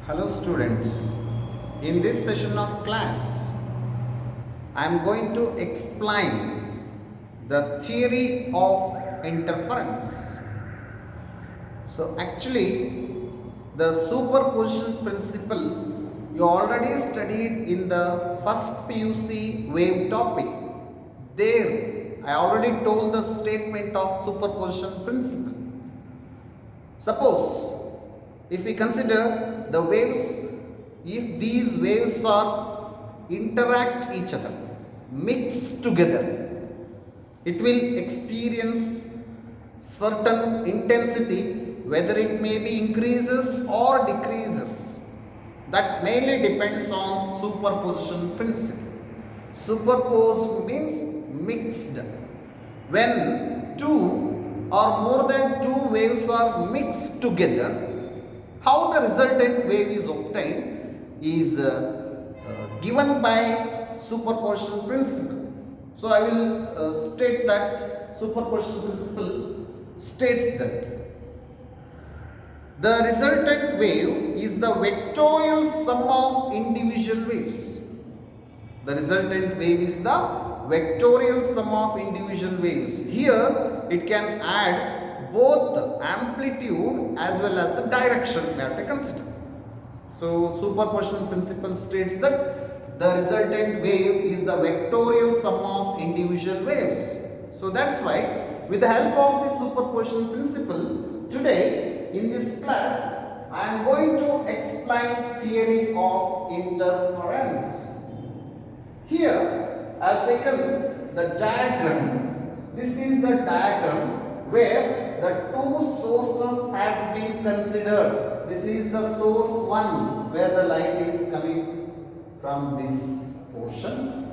Hello students, in this session of class, I am going to explain the theory of interference. So actually, the superposition principle you already studied in the first PUC wave topic. There, I already told the statement of superposition principle. Suppose if we consider the waves, if these waves are interact each other, mix together, it will experience certain intensity, whether it may be increases or decreases. That mainly depends on superposition principle. Superposed means mixed. When two or more than two waves are mixed together, how the resultant wave is obtained is given by superposition principle. So I will state that superposition principle states that the resultant wave is the vectorial sum of individual waves. The resultant wave is the vectorial sum of individual waves. Here it can add both the amplitude as well as the direction we have to consider. So superposition principle states that the resultant wave is the vectorial sum of individual waves. So that's why with the help of the superposition principle, today in this class I am going to explain theory of interference. Here I have taken the diagram. This is the diagram where the two sources has been considered. This is the source 1 where the light is coming from this portion,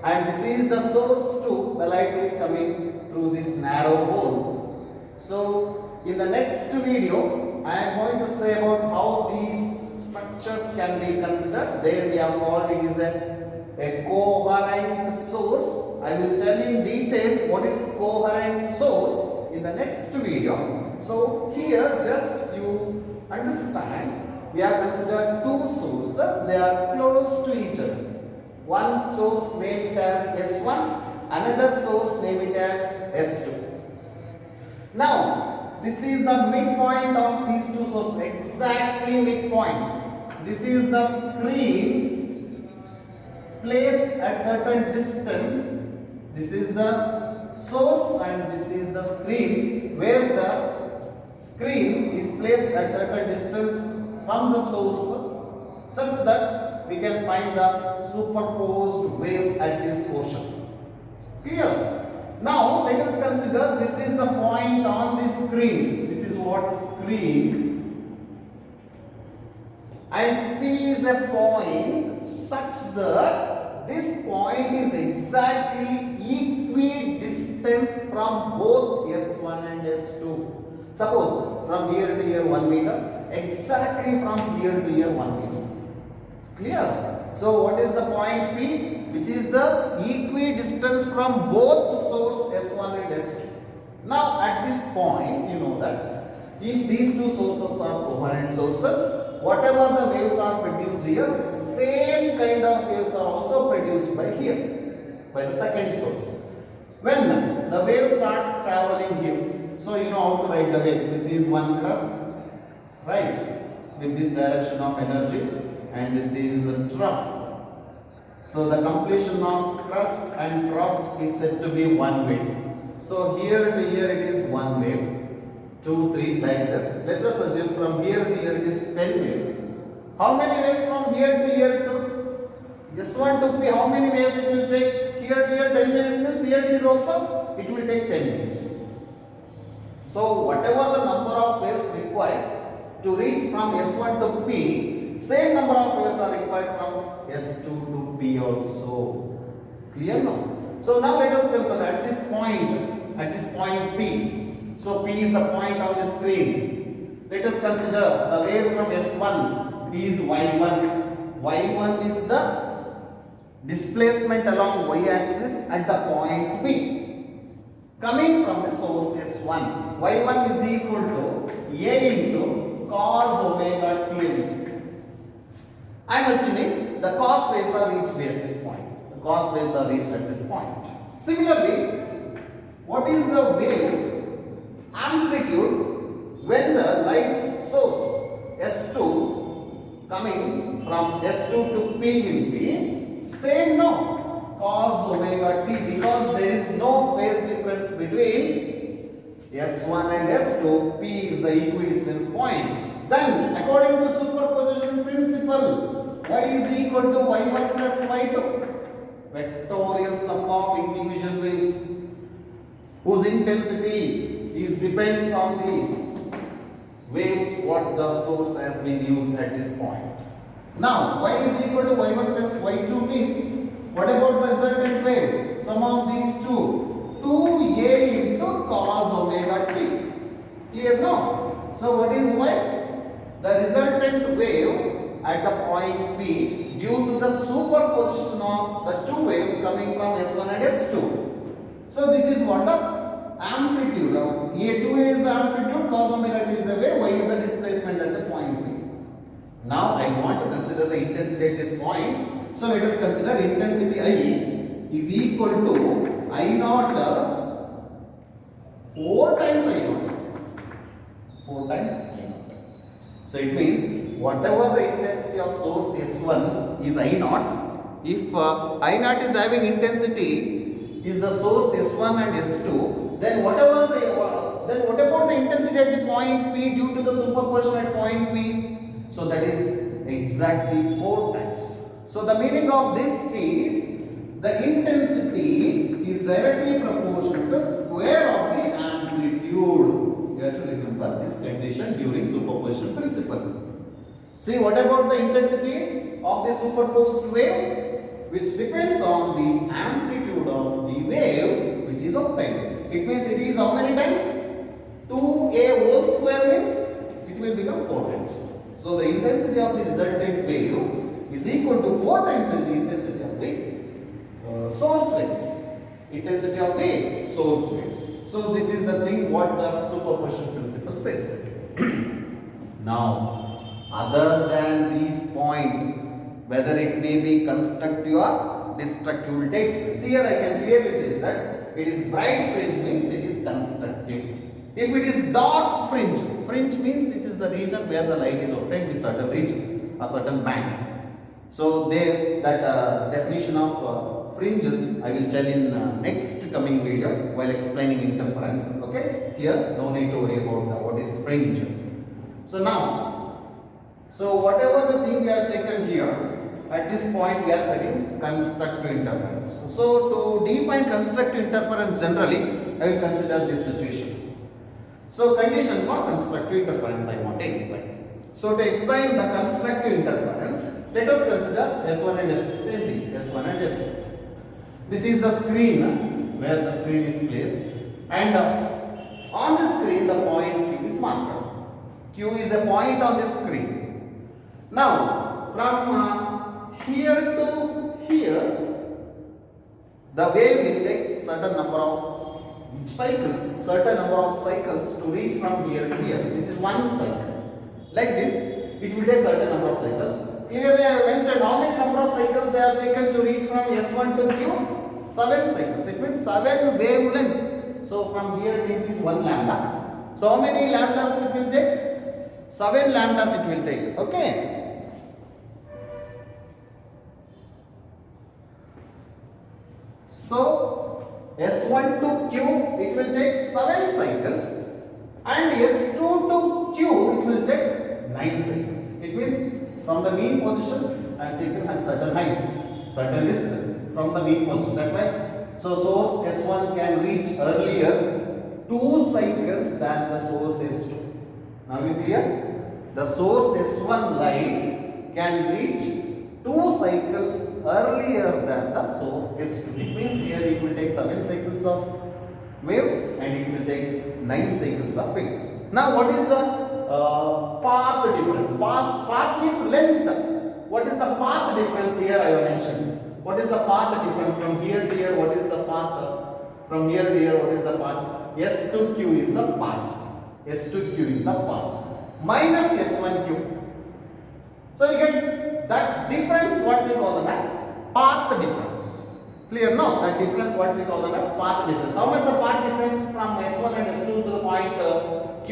and this is the source 2, the light is coming through this narrow hole. So in the next video I am going to say about how these structure can be considered. There we have called it is a coherent source. I will tell in detail what is coherent source in the next video. So here just you understand, we have considered two sources, they are close to each other. One source name it as S1, another source name it as S2. Now this is the midpoint of these two sources, exactly midpoint. This is the screen placed at certain distance. This is the source and this is the screen, where the screen is placed at certain distance from the sources such that we can find the superposed waves at this portion. Clear? Now let us consider this is the point on the screen. This is what screen, and P is a point such that this point is exactly equidistant from both S1 and S2. Suppose from here to here 1 meter, exactly from here to here 1 meter. Clear? So what is the point P? Which is the equidistance from both the source S1 and S2. Now at this point you know that if these two sources are coherent sources, whatever the waves are produced here, same kind of waves are also produced by here, by the second source. When the wave starts traveling here, so you know how to write the wave. This is one crust, right, with this direction of energy, and this is a trough. So the completion of crust and trough is said to be one wave. So here to here it is one wave, 2, 3 like this. Let us assume from here to here it is 10 waves. How many waves from here to here to S1 to P? How many waves it will take? Here to here 10 waves means here to here also it will take 10 waves. So whatever the number of waves required to reach from S1 to P, same number of waves are required from S2 to P also. Clear now? So now let us consider at this point P. So P is the point on the screen. Let us consider the waves from S1 is Y1. Y1 is the displacement along y-axis at the point P. Coming from the source S1, y1 is equal to A into cos omega t. I am assuming the cos waves are reached at this point. The cos waves are reached at this point. Similarly, what is the wave amplitude when the light source S2 coming from S2 to P will be same no cos omega t, because there is no phase difference between S1 and S2. P is the equidistance point. Then according to superposition principle, y is equal to y1 plus y2, vectorial sum of individual waves whose intensity is depends on the waves what the source has been used at this point. Now y is equal to y1 plus y2 means, what about the resultant wave? Sum of these two, 2a into cos omega t. Clear now? So what is y? The resultant wave at the point P due to the superposition of the two waves coming from S1 and S2. So this is what the amplitude of A2A is the amplitude, cos omega t is the wave, y is the displacement at the point P. Now I want to consider the intensity at this point. So let us consider intensity I is equal to I naught 4 times I naught. 4 times I naught. So it means whatever the intensity of source S1 is I naught. If I naught is having intensity is the source S1 and S2, then what about the intensity at the point P due to the superposition at point P? So that is exactly 4 times. So the meaning of this is the intensity is directly proportional to the square of the amplitude. You have to remember this condition during superposition principle. See, what about the intensity of the superposed wave, which depends on the amplitude of the wave which is obtained. It means it is how many times? 2a whole square means it will become 4 times. So the intensity of the resultant wave is equal to 4 times the intensity of the source waves. Intensity of the source waves. So this is the thing what the superposition principle says. Now, other than these points, whether it may be constructive or destructive will take place. Here I can clearly say that it is bright fringe means it is constructive. If it is dark fringe, fringe means it is the region where the light is obtained with certain region, a certain band. So there that definition of fringes I will tell in next coming video while explaining interference. Okay, here no need to worry about what is fringe. So now, so whatever the thing we have taken here, at this point we are getting constructive interference. So to define constructive interference generally, I will consider this situation. So condition for constructive interference I want to explain. So to explain the constructive interference, let us consider S1 and S2. Same thing, S1 and S2. This is the screen where the screen is placed, and on the screen the point Q is marked. Q is a point on the screen. Now from here to here, the wave will take certain number of cycles to reach from here to here. This is one cycle. Like this, it will take certain number of cycles. Clearly I have mentioned how many number of cycles they have taken to reach from S1 to Q? 7 cycles. It means 7 wavelength. So from here it is 1 lambda. So how many lambdas it will take? 7 lambdas it will take. Okay. So S1 to Q it will take 7 cycles, and S2 to Q it will take 9 cycles. It means from the mean position I have taken at certain height, certain distance from the mean position. That way, so source S1 can reach earlier 2 cycles than the source S2. Now you clear? The source S1 light can reach 2 cycles earlier than the source S2. It means here it will take 7 cycles of wave and it will take 9 cycles of wave. Now what is the path difference? Path means length. What is the path difference here I have mentioned? What is the path difference from here to here? What is the path? From here to here, what is the path? S to Q is the path. S to Q is the path. Minus S1 Q. So you get that difference what we call them as path difference. Clear now? That difference what we call them as path difference. How much the path difference from S1 and S2 to the point Q?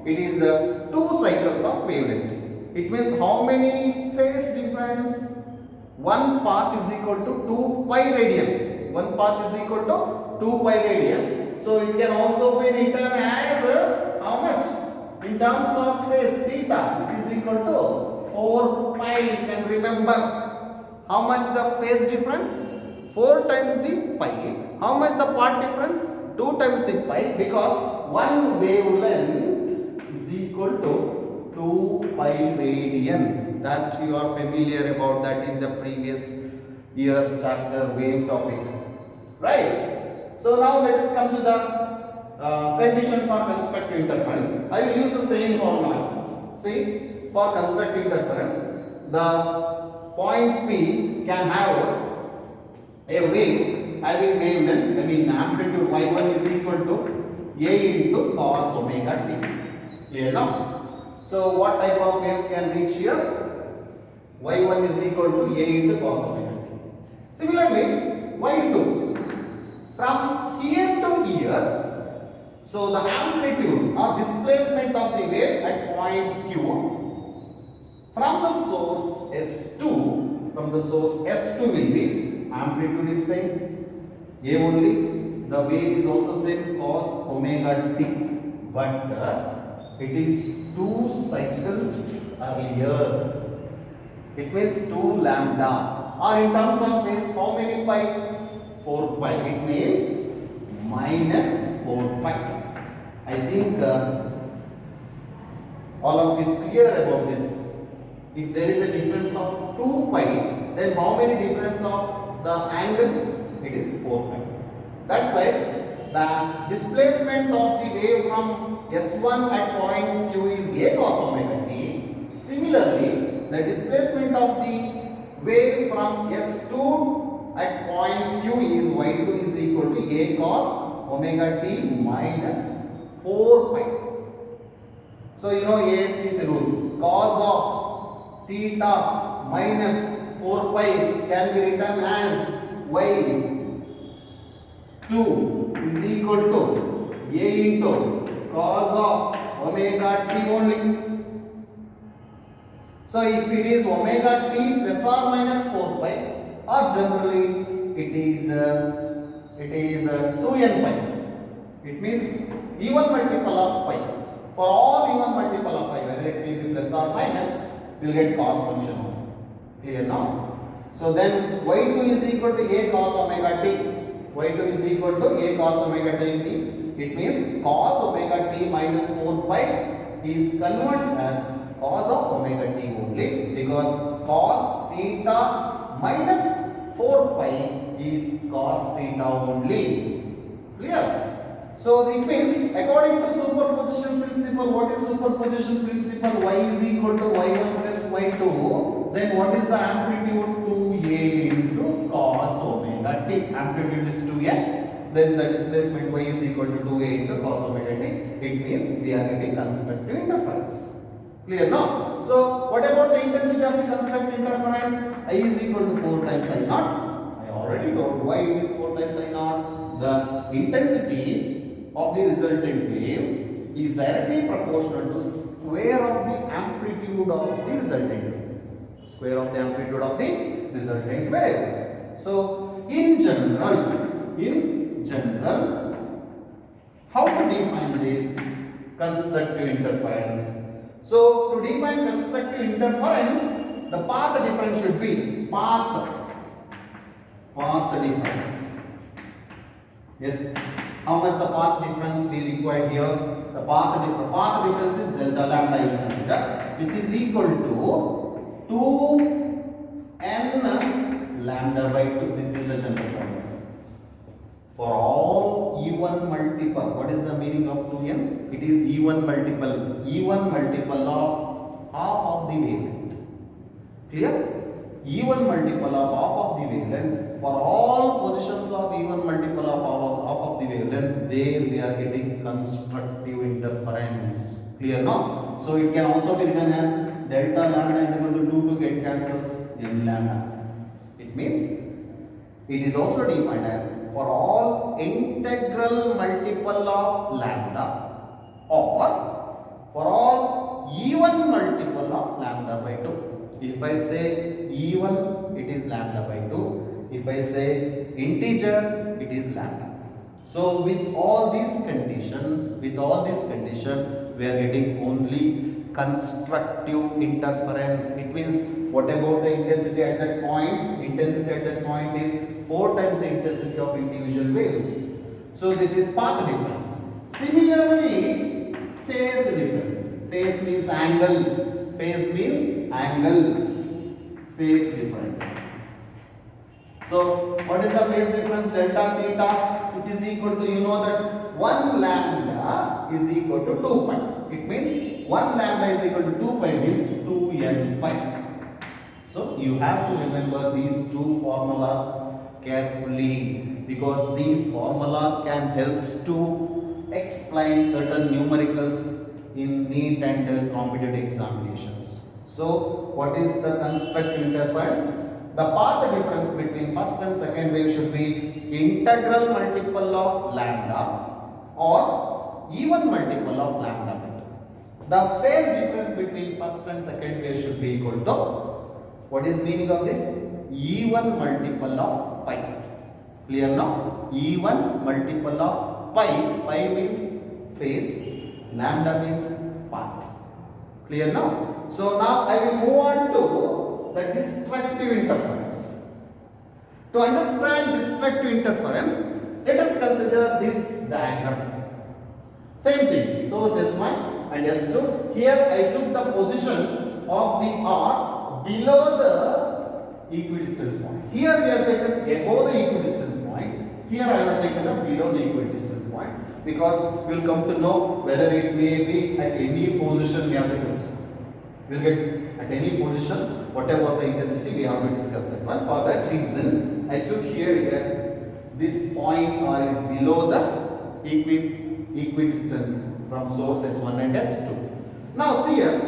It is 2 cycles of wavelength. It means how many phase difference? One path is equal to 2 pi radian. One path is equal to 2 pi radian. So it can also be written as how much? In terms of phase theta, it is equal to 4 pi. You can remember how much the phase difference? 4 times the pi. How much the path difference? 2 times the pi, because one wavelength is equal to 2 pi radian. That you are familiar about that in the previous year chapter wave topic, right? So now let us come to the condition for constructive interference. I will use the same formulas. See, for constructive interference, the point P can have a wave having wavelength, amplitude y1 is equal to A into cos omega t. Clear now? So what type of waves can reach here? Y1 is equal to A into cos omega t. Similarly, Y2 from here to here, so the amplitude or displacement of the wave at point Q from the source S2, will be amplitude is same, A only, the wave is also same cos omega t, but it is 2 cycles earlier. It means 2 lambda, or in terms of phase, how many pi? 4 pi. It means minus 4 pi. I think all of you clear about this. If there is a difference of 2 pi, then how many difference of the angle? It is 4 pi. That's why the displacement of the wave from S1 at point Q is A cos omega t. Similarly, the displacement of the wave from S2 at point Q is Y2 is equal to A cos omega t minus 4 pi. So you know AST is a rule. Cos of theta minus 4 pi can be written as Y2 is equal to A into cos of omega t only. So if it is omega t plus or minus 4 pi, or generally it is 2n pi. It means even multiple of pi. For all even multiple of pi, whether it may be plus or minus, we will get cos function. Clear now? So then y2 is equal to A cos omega t. Y2 is equal to A cos omega t. It means cos omega t minus 4 pi is converts as cos of omega t only, because cos theta minus 4 pi is cos theta only. Clear? So it means according to superposition principle, what is superposition principle? Y is equal to y1 plus y2. Then what is the amplitude? 2a into cos omega t. Amplitude is 2a. Then the displacement y is equal to 2a into cos omega t. It means we are getting constructive interference. Clear now? So what about the intensity of the constructive interference? I is equal to 4 times I naught. I already told why it is 4 times I naught. The intensity of the resultant wave is directly proportional to square of the amplitude of the resultant wave. Square of the amplitude of the resultant wave. So in general, how to define this constructive interference? So to define constructive interference, the path difference should be path difference. Yes. How much the path difference we require here? The path difference is delta lambda you consider, which is equal to 2n lambda by 2. This is the general formula. For all even multiple, what is the meaning of 2n? It is even multiple of half of the wavelength. Clear? Even multiple of half of the wavelength. For all positions of even multiple of half of the wavelength, there we are getting constructive interference. Clear now? So it can also be written as delta lambda is equal to 2 to get cancels n lambda. It means it is also defined as for all integral multiple of lambda or for all even multiple of lambda by 2. If I say even, it is lambda by 2. If I say integer, it is lambda. So with all these condition, we are getting only constructive interference. It means what about the intensity at that point? Intensity at that point is 4 times the intensity of individual waves. So this is path difference. Similarly, phase difference. Phase means angle. Phase means angle. Phase difference. So what is the phase difference? Delta theta, which is equal to, you know that 1 lambda is equal to 2 pi. It means 1 lambda is equal to 2 pi means 2n pi. So you have to remember these two formulas carefully, because these formula can help to explain certain numericals in NEET and competitive examinations. So what is the constructive interference? The path difference between first and second wave should be integral multiple of lambda or even multiple of lambda. The phase difference between first and second wave should be equal to, what is meaning of this? Even multiple of pi. Clear now? Even multiple of pi. Pi means phase, lambda means path. Clear now? So now I will move on to the destructive interference. To understand destructive interference, let us consider this diagram. Same thing, source S1 and S2. Here I took the position of the R below the equidistance point. Here we have taken above the equidistance point. Here I have taken the below the equidistance point, because we will come to know whether it may be at any position we have to consider. We will get at any position, whatever the intensity, we have to discuss that one. For that reason, I took here as this point R is below the equidistance from source S1 and S2. Now see here,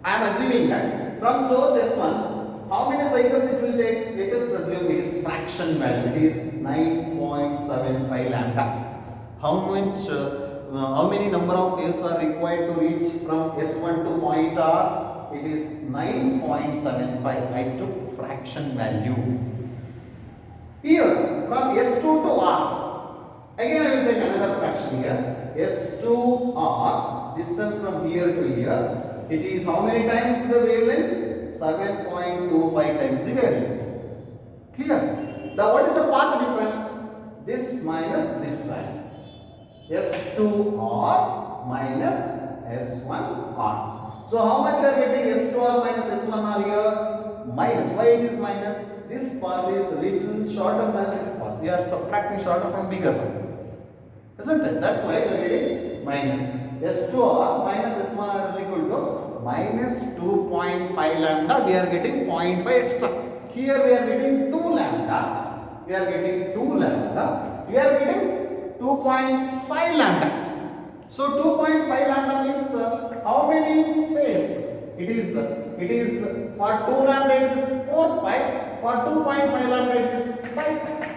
I am assuming that from source S1, how many cycles it will take? Let us assume it is fraction value. It is 9.75 lambda. How many number of waves are required to reach from S1 to point R? It is 9.75. I took fraction value. Here from S2 to R, again I will take another fraction here. S2 R, distance from here to here, it is how many times the wavelength? 7.25 times the wavelength. Clear? Now what is the path difference? This minus this value. S2R minus S1R. So how much are getting S2R minus S1R here? Minus. Why it is minus? This part is little shorter than this part. We are subtracting shorter from bigger one. Isn't it? That's why we are getting minus. S2R minus S1R is equal to minus 2.5 lambda. We are getting 0.5 extra. Here we are getting 2 lambda. We are getting 2 lambda. We are getting 2.5 lambda. So 2.5 lambda means how many phase? It is for 2 lambda it is 4 pi, for 2.5 lambda it is 5 pi.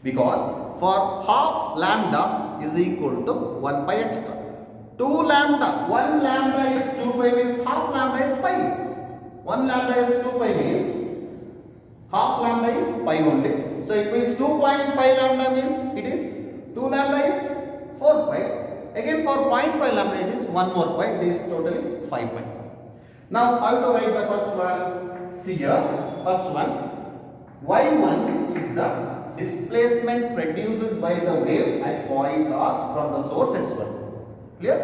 Because for half lambda is equal to 1 pi extra. 2 lambda, 1 lambda is 2 pi means half lambda is pi. 1 lambda is 2 pi means half lambda is pi only. So it means 2.5 lambda means it is 2 lambda is 4 pi. Again for 0.5 lambda it is 1 more pi. It is totally 5 pi. Now how to write the first one? See here, first one. Y1 is the displacement produced by the wave at point R from the source S1. Clear?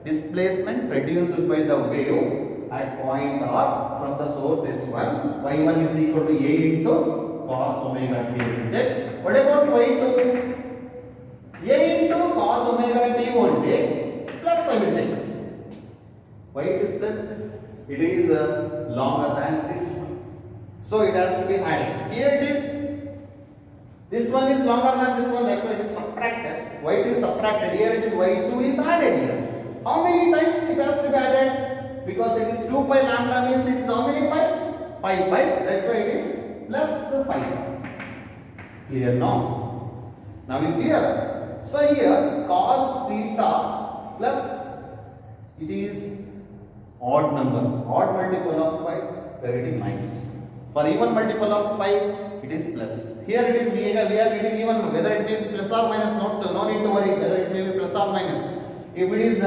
Displacement produced by the wave at point R from the source S1. Y1 is equal to A into cos omega t. What about Y2? A into cos omega t only plus I will take. Why it is plus? It is longer than this one. So it has to be added. Here it is. This one is longer than this one, that's why it is subtracted. Y2 is subtracted. Here it is Y2 is added here. How many times it has to be added? Because 2 pi lambda means it is how many pi? 5 pi. That's why it is plus 5. Clear now? Now you clear? So here cos theta plus it is odd number, odd multiple of pi, we are getting minus. For even multiple of pi, it is plus. Here it is we are getting even, whether it may be plus or minus, no need to worry whether it may be plus or minus. If it is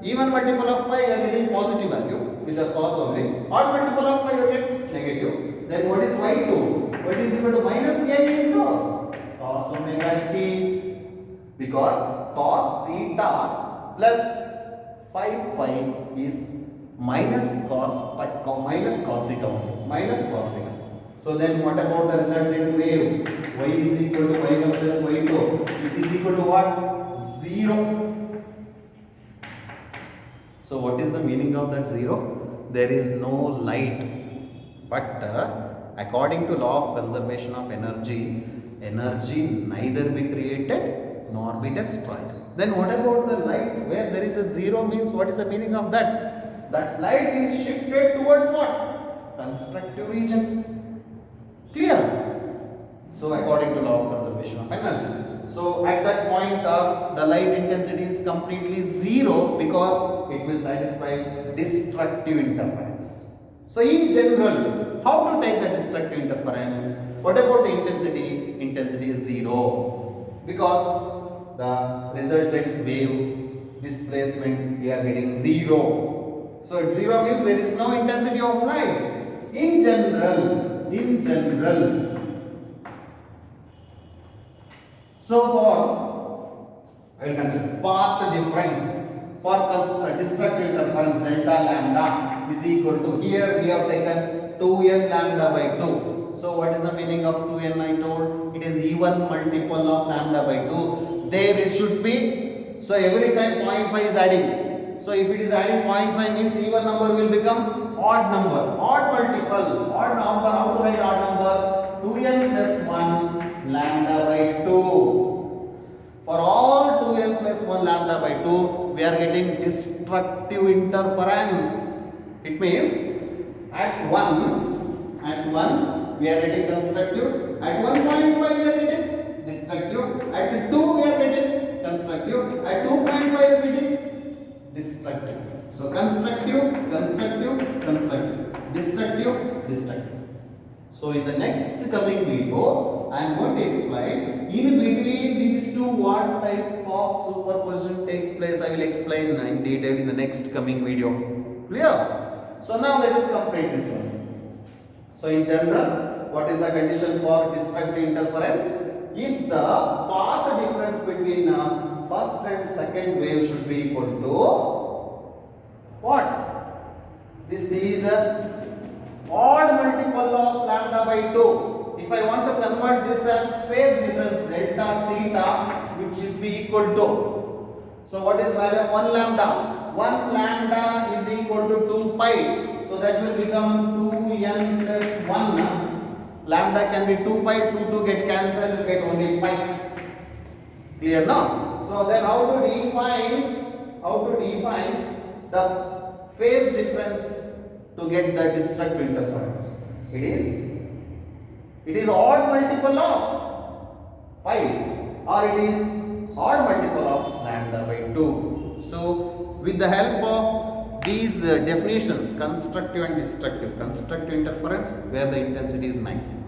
even multiple of pi, you are getting positive value with the cos only. Odd multiple of pi, you get negative. Then what is y2? What is equal to minus a into cos omega t, because cos theta plus 5 pi is minus cos theta only, minus cos theta. So then what about the resultant wave? Y is equal to y1 plus y2, which is equal to what? 0. So what is the meaning of that 0? There is no light. But according to law of conservation of energy, energy neither be created nor be destroyed. Then what about the light where there is a 0 means what is the meaning of that? That light is shifted towards what? Constructive region. Clear? So according to law of conservation of energy. So at that point the light intensity is completely 0 because it will satisfy destructive interference. So in general, how to take the destructive interference? What about the intensity? Intensity is 0 because the resultant wave displacement we are getting 0. So 0 means there is no intensity of light. In general. So for I will consider path difference for destructive interference delta lambda is equal to, here we have taken 2n lambda by 2. So what is the meaning of 2n? I told it is even multiple of lambda by 2. There it should be. So every time 0.5 is adding. So if it is adding 0.5 means even number will become odd number, odd multiple, odd number. How to write odd number? 2n plus 1 lambda by 2. For all 2n plus 1 lambda by 2, we are getting destructive interference. It means at 1 we are getting constructive, at 1.5 we are getting destructive, at 2 we are getting constructive, at 2.5 we are getting destructive. So constructive, destructive. So in the next coming video, I am going to explain in between these two what type of superposition takes place. I will explain in detail in the next coming video. Clear? So now let us complete this one. So in general, what is the condition for destructive interference? If the path difference between first and second wave should be equal to what? This is odd multiple of lambda by 2. If I want to convert this as phase difference delta theta, which should be equal to, so what is value of 1 lambda? 1 lambda is equal to 2 pi. So that will become 2n plus 1. Lambda can be 2 pi, 2 get cancelled, you get only pi. Clear now? So then how to define the phase difference to get the destructive interference? It is odd multiple of pi or it is odd multiple of lambda by 2. So with the help of these definitions, constructive and destructive interference where the intensity is maximum,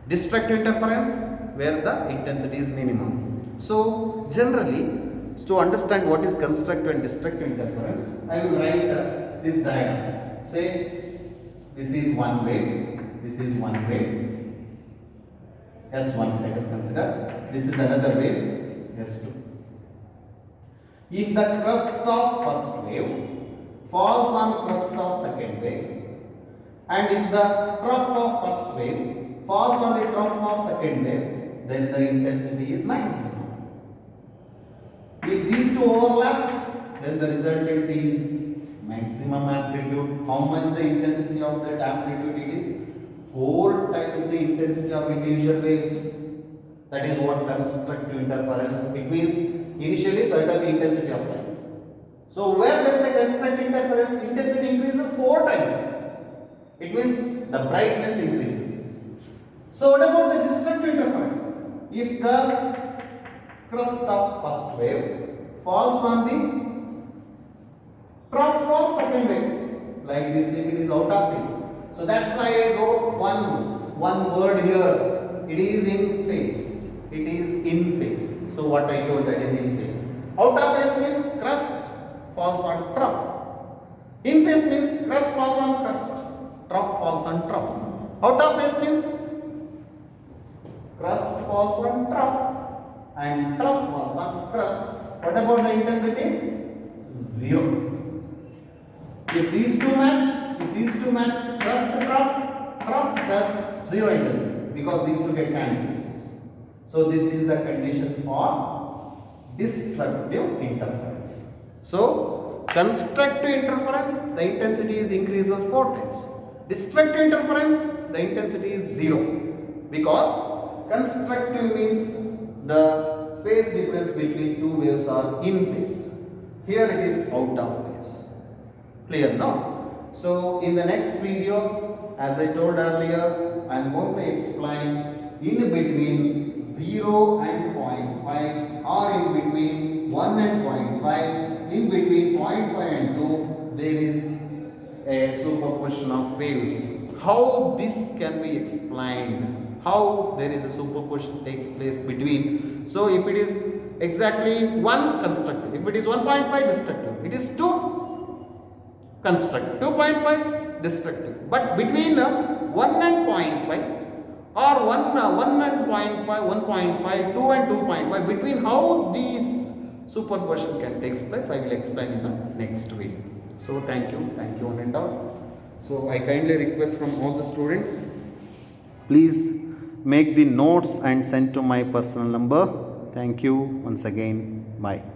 destructive interference where the intensity is minimum. So generally, to understand what is constructive and destructive interference, I will write this diagram. Say this is one wave, this is one wave, S1 let us consider, this is another wave, S2. If the crest of first wave falls on crest of second wave and if the trough of first wave falls on the trough of second wave, then the intensity is maximum. If these two overlap, then the resultant is maximum amplitude. How much the intensity of that amplitude? It is 4 times the intensity of individual waves. That is what constructive interference. It means initially certain intensity of light. So where there is a constructive interference, intensity increases, 4 times. It means the brightness increases. So what about the destructive interference? If the crest of first wave falls on the trough of second wave, like this, if it is out of phase. So that's why I wrote one word here. It is in phase. It is in phase. So what I told, that is in phase. Out of phase means crest falls on trough. In phase means crest falls on crest. Trough falls on trough. Out of phase means crest falls on trough and trough falls on crest. What about the intensity? 0. If these two match, crest trough, crest, 0 intensity, because these two get cancelled. So this is the condition for destructive interference. So constructive interference, the intensity is increases 4 times. Destructive interference, the intensity is 0, because constructive means the phase difference between two waves are in phase. Here it is out of phase. Clear now? So in the next video, as I told earlier, I am going to explain in between 0 and 0.5 or in between 1 and 0.5, in between 0.5 and 2, there is a superposition of waves. How this can be explained? How there is a superposition takes place between. So if it is exactly 1 constructive, if it is 1.5 destructive, it is 2 constructive, 2.5 destructive. But between 1 and 0.5 or 1 and 0.5, 1.5, 2 and 2.5, between how these superposition can take place, I will explain in the next video. So thank you one and all. So I kindly request from all the students, please make the notes and send to my personal number. Thank you once again. Bye.